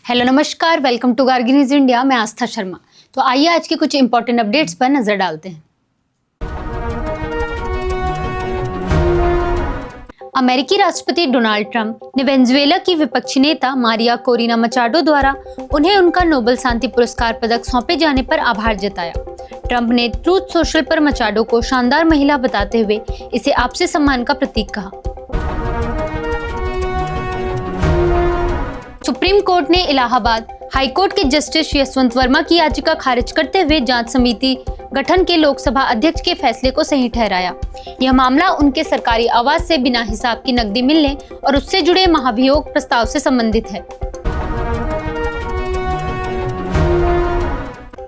Hello नमस्कार, welcome to Gargi news India. मैं आस्था शर्मा। तो आइए आज के कुछ इंपॉर्टेंट अपडेट्स पर नजर डालते हैं। अमेरिकी राष्ट्रपति डोनाल्ड ट्रंप ने वेनेजुएला की विपक्षी नेता मारिया कोरिना मचाडो द्वारा उन्हें उनका नोबेल शांति पुरस्कार पदक सौंपे जाने पर आभार जताया। ट्रंप ने ट्रूथ सोशल पर मचाडो को शानदार महिला बताते हुए इसे आपसी सम्मान का प्रतीक कहा। सुप्रीम कोर्ट ने इलाहाबाद हाई कोर्ट के जस्टिस यशवंत वर्मा की याचिका खारिज करते हुए जांच समिति गठन के लोकसभा अध्यक्ष के फैसले को सही ठहराया। यह मामला उनके सरकारी आवास से बिना हिसाब की नकदी मिलने और उससे जुड़े महाभियोग प्रस्ताव से संबंधित है।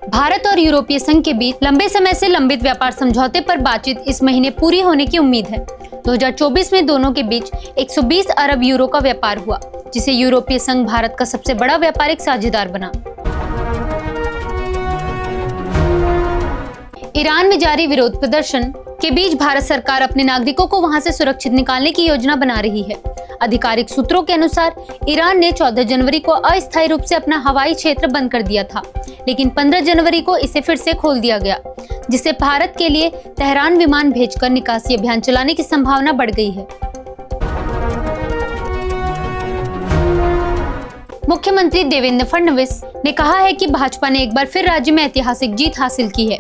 भारत और यूरोपीय संघ के बीच लंबे समय से लंबित व्यापार समझौते पर बातचीत इस महीने पूरी होने की उम्मीद है। 2024 में दोनों के बीच 120 अरब यूरो का व्यापार हुआ, जिसे यूरोपीय संघ भारत का सबसे बड़ा व्यापारिक साझेदार बना। ईरान में जारी विरोध प्रदर्शन के बीच भारत सरकार अपने नागरिकों को वहां से सुरक्षित निकालने की योजना बना रही है। आधिकारिक सूत्रों के अनुसार ईरान ने 14 जनवरी को अस्थायी रूप से अपना हवाई क्षेत्र बंद कर दिया था, लेकिन 15 जनवरी को इसे फिर से खोल दिया गया, जिससे भारत के लिए तेहरान विमान भेजकर निकासी अभियान चलाने की संभावना बढ़ गई है। मुख्यमंत्री देवेंद्र फडणवीस ने कहा है कि भाजपा ने एक बार फिर राज्य में ऐतिहासिक जीत हासिल की है।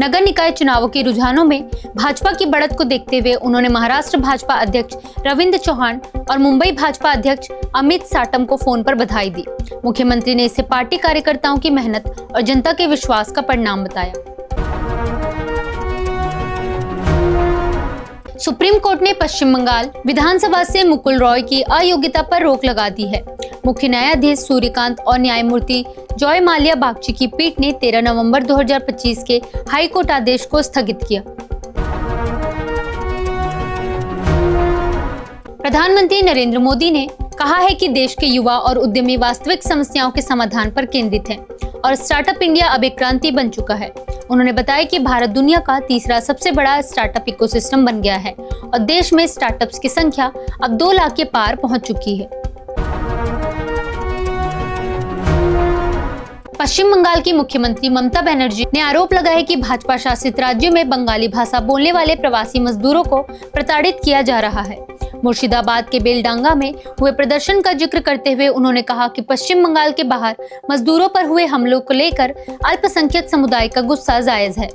नगर निकाय चुनावों के रुझानों में भाजपा की बढ़त को देखते हुए उन्होंने महाराष्ट्र भाजपा अध्यक्ष रविंद्र चौहान और मुंबई भाजपा अध्यक्ष अमित साटम को फोन पर बधाई दी। मुख्यमंत्री ने इसे पार्टी कार्यकर्ताओं की मेहनत और जनता के विश्वास का परिणाम बताया। सुप्रीम कोर्ट ने पश्चिम बंगाल विधानसभा से मुकुल रॉय की अयोग्यता पर रोक लगा दी है। मुख्य न्यायाधीश सूर्यकांत और न्यायमूर्ति जॉय माल्या बागची की पीठ ने 13 नवंबर 2025 के हाई कोर्ट आदेश को स्थगित किया। प्रधानमंत्री नरेंद्र मोदी ने कहा है कि देश के युवा और उद्यमी वास्तविक समस्याओं के समाधान पर केंद्रित हैं और स्टार्टअप इंडिया अब एक क्रांति बन चुका है। उन्होंने बताया कि भारत दुनिया का तीसरा सबसे बड़ा स्टार्टअप इकोसिस्टम बन गया है और देश में स्टार्टअप्स की संख्या अब 2 लाख के पार पहुंच चुकी है। पश्चिम बंगाल की मुख्यमंत्री ममता बनर्जी ने आरोप लगाया है कि भाजपा शासित राज्यों में बंगाली भाषा बोलने वाले प्रवासी मजदूरों को प्रताड़ित किया जा रहा है। मुर्शिदाबाद के बेलडांगा में हुए प्रदर्शन का जिक्र करते हुए उन्होंने कहा कि पश्चिम बंगाल के बाहर मजदूरों पर हुए हमलों को लेकर अल्पसंख्यक समुदाय का गुस्सा जायज है।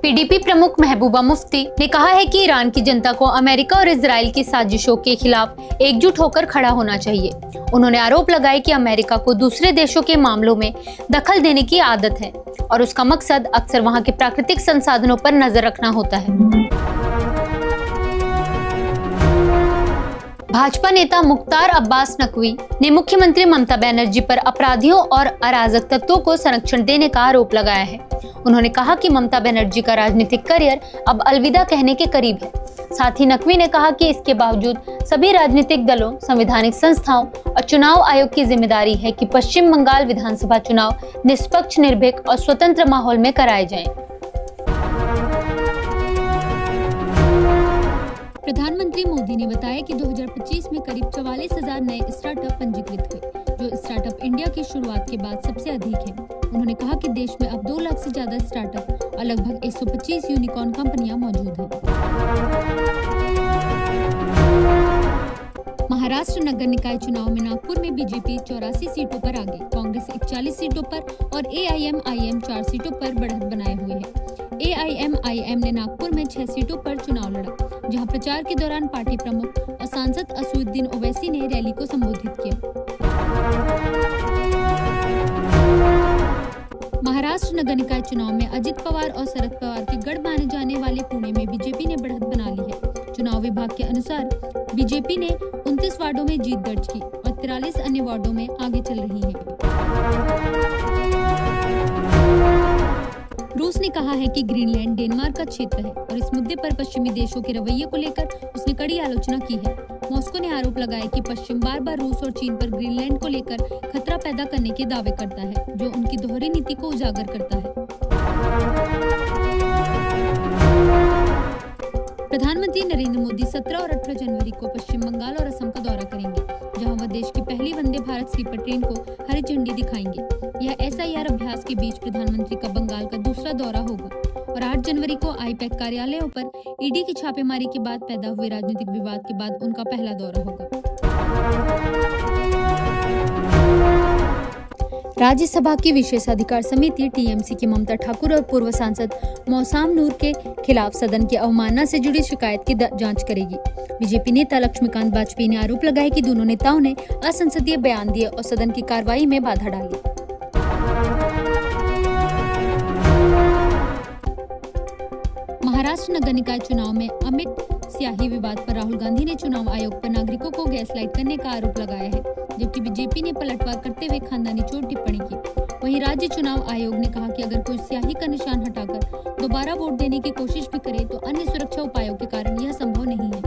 पीडीपी प्रमुख महबूबा मुफ्ती ने कहा है कि ईरान की जनता को अमेरिका और इजराइल की साजिशों के खिलाफ एकजुट होकर खड़ा होना चाहिए। उन्होंने आरोप लगाया कि अमेरिका को दूसरे देशों के मामलों में दखल देने की आदत है और उसका मकसद अक्सर वहां के प्राकृतिक संसाधनों पर नजर रखना होता है। भाजपा नेता मुख्तार अब्बास नकवी ने मुख्यमंत्री ममता बनर्जी पर अपराधियों और अराजक तत्वों को संरक्षण देने का आरोप लगाया है। उन्होंने कहा कि ममता बनर्जी का राजनीतिक करियर अब अलविदा कहने के करीब है। साथ ही नकवी ने कहा कि इसके बावजूद सभी राजनीतिक दलों, संवैधानिक संस्थाओं और चुनाव आयोग की जिम्मेदारी है कि पश्चिम बंगाल विधानसभा चुनाव निष्पक्ष, निर्भीक और स्वतंत्र माहौल में कराए जाएं। प्रधानमंत्री मोदी ने बताया कि 2025 में करीब 44,000 नए स्टार्टअप पंजीकृत हुए, जो स्टार्टअप इंडिया की शुरुआत के बाद सबसे अधिक है। उन्होंने कहा कि देश में अब 2 लाख से ज्यादा स्टार्टअप और लगभग 125 यूनिकॉर्न कंपनियां मौजूद हैं। महाराष्ट्र नगर निकाय चुनाव में नागपुर में बीजेपी 84 सीटों पर आगे, कांग्रेस 41 सीटों पर और एआईएमआईएम 4 सीटों पर बढ़त बनाए हुए है। एआईएमआईएम ने नागपुर में 6 सीटों पर चुनाव लड़ा, जहां प्रचार के दौरान पार्टी प्रमुख और सांसद असदुद्दीन ओवैसी ने रैली को संबोधित किया। महाराष्ट्र नगर निकाय चुनाव में अजित पवार और शरद पवार के गढ़ माने जाने वाले पुणे में बीजेपी ने बढ़त बना ली है। चुनाव विभाग के अनुसार बीजेपी ने 29 वार्डों में जीत दर्ज की और 43 अन्य वार्डों में आगे चल रही है। रूस ने कहा है कि ग्रीनलैंड डेनमार्क का क्षेत्र है और इस मुद्दे पर पश्चिमी देशों के रवैये को लेकर उसने कड़ी आलोचना की है। मॉस्को ने आरोप लगाया कि पश्चिम बार बार रूस और चीन पर ग्रीनलैंड को लेकर खतरा पैदा करने के दावे करता है, जो उनकी दोहरी नीति को उजागर करता है। प्रधानमंत्री नरेंद्र मोदी 17 और 18 जनवरी को पश्चिम बंगाल और असम का दौरा करेंगे, जहां वह देश की पहली वंदे भारत स्लीपर ट्रेन को हरी झंडी दिखाएंगे। यह SIR अभ्यास के बीच प्रधानमंत्री का बंगाल का दूसरा दौरा होगा और 8 जनवरी को IPAC कार्यालयों पर ED की छापेमारी के बाद पैदा हुए राजनीतिक विवाद के बाद उनका पहला दौरा होगा। राज्यसभा की विशेषाधिकार समिति TMC की ममता ठाकुर और पूर्व सांसद मौसाम नूर के खिलाफ सदन की अवमानना से जुड़ी शिकायत की जांच करेगी। बीजेपी नेता लक्ष्मीकांत वाजपेयी ने आरोप लगाया कि दोनों नेताओं ने असंसदीय बयान दिए और सदन की कार्रवाई में बाधा डाली। महाराष्ट्र नगर निकाय चुनाव में अमिट स्याही विवाद पर राहुल गांधी ने चुनाव आयोग पर नागरिकों को गैसलाइट करने का आरोप लगाया है, जबकि बीजेपी ने पलटवार करते हुए खानदानी चोट टिप्पणी की। वहीं राज्य चुनाव आयोग ने कहा कि अगर कोई स्याही का निशान हटाकर दोबारा वोट देने की कोशिश भी करे तो अन्य सुरक्षा उपायों के कारण यह संभव नहीं है।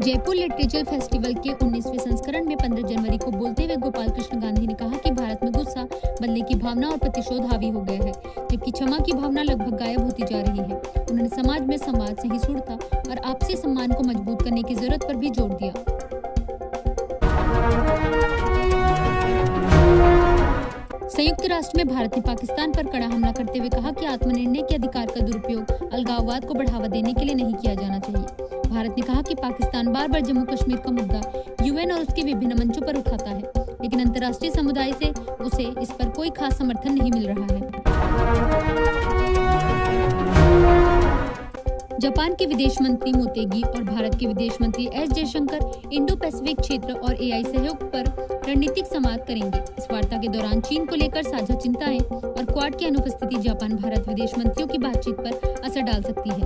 जयपुर लिटरेचर फेस्टिवल के 19वें संस्करण में 15 जनवरी को बोलते हुए गोपाल कृष्ण गांधी ने कहा कि भारत में गुस्सा, बदले की भावना और प्रतिशोध हावी हो गया है, जबकि क्षमा की भावना लगभग गायब होती जा रही है। उन्होंने समाज में संवाद, सहिष्णुता और आपसी सम्मान को मजबूत करने की जरूरत पर भी जोर दिया। संयुक्त राष्ट्र में भारत ने पाकिस्तान पर कड़ा हमला करते हुए कहा कि आत्मनिर्णय के अधिकार का दुरुपयोग अलगाववाद को बढ़ावा देने के लिए नहीं किया जाना चाहिए। भारत ने कहा कि पाकिस्तान बार बार जम्मू कश्मीर का मुद्दा UN और उसके विभिन्न मंचों पर उठाता है, लेकिन अंतर्राष्ट्रीय समुदाय से उसे इस पर कोई खास समर्थन नहीं मिल रहा है। जापान के विदेश मंत्री मोतेगी और भारत के विदेश मंत्री S जयशंकर इंडो पैसिफिक क्षेत्र और AI सहयोग पर रणनीतिक संवाद करेंगे। इस वार्ता के दौरान चीन को लेकर साझा चिंताएं और क्वाड की अनुपस्थिति जापान भारत विदेश मंत्रियों की बातचीत पर असर डाल सकती है।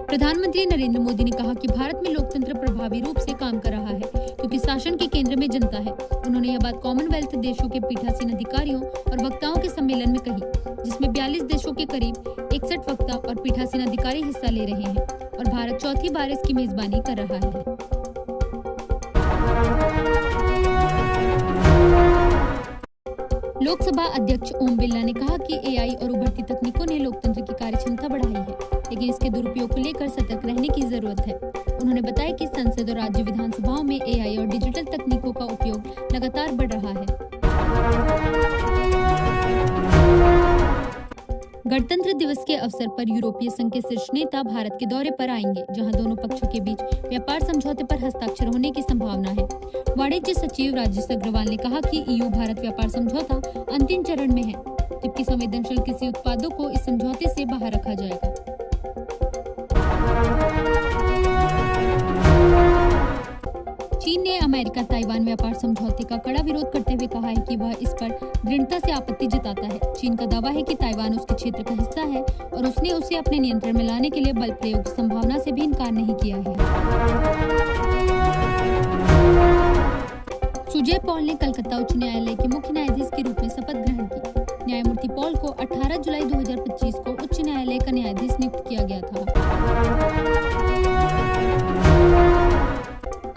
प्रधानमंत्री नरेंद्र मोदी ने कहा कि भारत में लोकतंत्र प्रभावी रूप से काम कर रहा है, क्योंकि शासन के केंद्र में जनता है। उन्होंने यह बात कॉमनवेल्थ देशों के पीठासीन अधिकारियों और वक्ताओं के सम्मेलन में कही, जिसमें 42 देशों के करीब 61 वक्ता और पीठासीन अधिकारी हिस्सा ले रहे हैं और भारत चौथी बार इसकी मेजबानी कर रहा है। लोकसभा अध्यक्ष ओम बिरला ने कहा कि AI और उभरती तकनीकों ने लोकतंत्र की कार्यक्षमता बढ़ाई है, लेकिन इसके दुरुपयोग को लेकर सतर्क रहने की जरूरत है। उन्होंने बताया कि संसद और राज्य विधानसभाओं में AI और डिजिटल तकनीकों का उपयोग लगातार बढ़ रहा है। गणतंत्र दिवस के अवसर पर यूरोपीय संघ के शीर्ष नेता भारत के दौरे पर आएंगे, जहां दोनों पक्षों के बीच व्यापार समझौते पर हस्ताक्षर होने की संभावना है। वाणिज्य सचिव राजेश अग्रवाल ने कहा कि EU भारत व्यापार समझौता अंतिम चरण में है, जबकि संवेदनशील कृषि उत्पादों को इस समझौते से बाहर रखा जाएगा। चीन ने अमेरिका ताइवान व्यापार समझौते का कड़ा विरोध करते हुए कहा है कि वह इस पर दृढ़ता से आपत्ति जताता है। चीन का दावा है कि ताइवान उसके क्षेत्र का हिस्सा है और उसने उसे अपने नियंत्रण में लाने के लिए बल प्रयोग की संभावना से भी इनकार नहीं किया है। सुजय पॉल ने कलकत्ता उच्च न्यायालय के मुख्य न्यायाधीश के रूप में शपथ ग्रहण की। न्यायमूर्ति पॉल को 18 जुलाई 2025 को उच्च न्यायालय का न्यायाधीश नियुक्त किया गया था।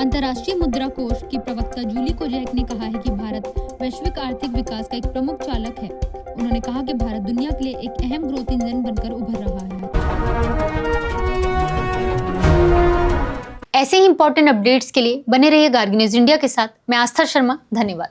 अंतर्राष्ट्रीय मुद्रा कोष की प्रवक्ता जूली कोजैक ने कहा है कि भारत वैश्विक आर्थिक विकास का एक प्रमुख चालक है। उन्होंने कहा कि भारत दुनिया के लिए एक अहम ग्रोथ इंजन बनकर उभर रहा है। ऐसे ही इंपॉर्टेंट अपडेट्स के लिए बने रहिए गार्गी न्यूज इंडिया के साथ। मैं आस्था शर्मा, धन्यवाद।